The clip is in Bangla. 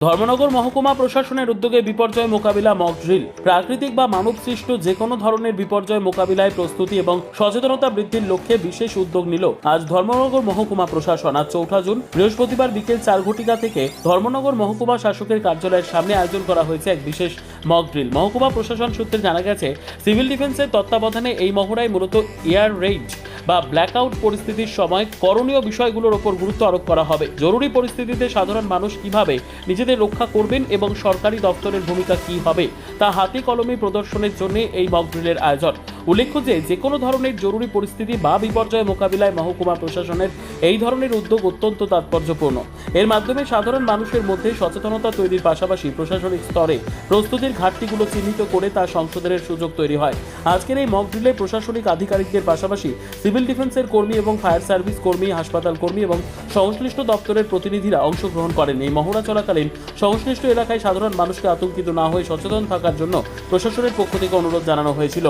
ধর্মনগর মহকুমা প্রশাসনের উদ্যোগে বিপর্যয় মোকাবিলা মক ড্রিল। প্রাকৃতিক বা মানব সৃষ্ট যে কোনো ধরনের বিপর্যয় মোকাবিলায় প্রস্তুতি এবং সচেতনতা বৃদ্ধির লক্ষ্যে বিশেষ উদ্যোগ নিল আজ ধর্মনগর মহকুমা প্রশাসন। আজ 4 জুন বৃহস্পতিবার বিকেল 4 ঘটিকা থেকে ধর্মনগর মহকুমা শাসকের কার্যালয়ের সামনে আয়োজন করা হয়েছে এক বিশেষ মক ড্রিল। মহকুমা প্রশাসন সূত্রে জানা গেছে, সিভিল ডিফেন্সের তত্ত্বাবধানে এই মহড়ায় মূলত এয়ার রেইড বা ব্ল্যাকআউট পরিস্থিতির সময় করণীয় বিষয়গুলোর উপর গুরুত্ব আরোপ করা হবে। জরুরি পরিস্থিতিতে সাধারণ মানুষ কিভাবে নিজেদের রক্ষা করবেন এবং সরকারি দপ্তরের ভূমিকা কি হবে তা হাতে কলমে প্রদর্শনের জন্য এই মক ড্রিলের আয়োজন। উল্লেখ্য যে কোনো ধরনের জরুরি পরিস্থিতি বা বিপর্যয় মোকাবিলায় মহকুমা প্রশাসনের এই ধরনের উদ্যোগ অত্যন্ত তাৎপর্যপূর্ণ। এর মাধ্যমে সাধারণ মানুষের মধ্যে সচেতনতা তৈরির পাশাপাশি প্রশাসনিক স্তরে প্রস্তুতির ঘাটতিগুলো চিহ্নিত করে তা সংশোধনের সুযোগ তৈরি হয়। আজকের এই মক ড্রিলে প্রশাসনিক আধিকারিকদের পাশাপাশি সিভিল ডিফেন্সের কর্মী এবং ফায়ার সার্ভিস কর্মী, হাসপাতাল কর্মী এবং সংশ্লিষ্ট দপ্তরের প্রতিনিধিরা অংশগ্রহণ করেন। এই মহড়া চলাকালীন সংশ্লিষ্ট এলাকায় সাধারণ মানুষকে আতঙ্কিত না হয়ে সচেতন থাকার জন্য প্রশাসনের পক্ষ থেকে অনুরোধ জানানো হয়েছিল।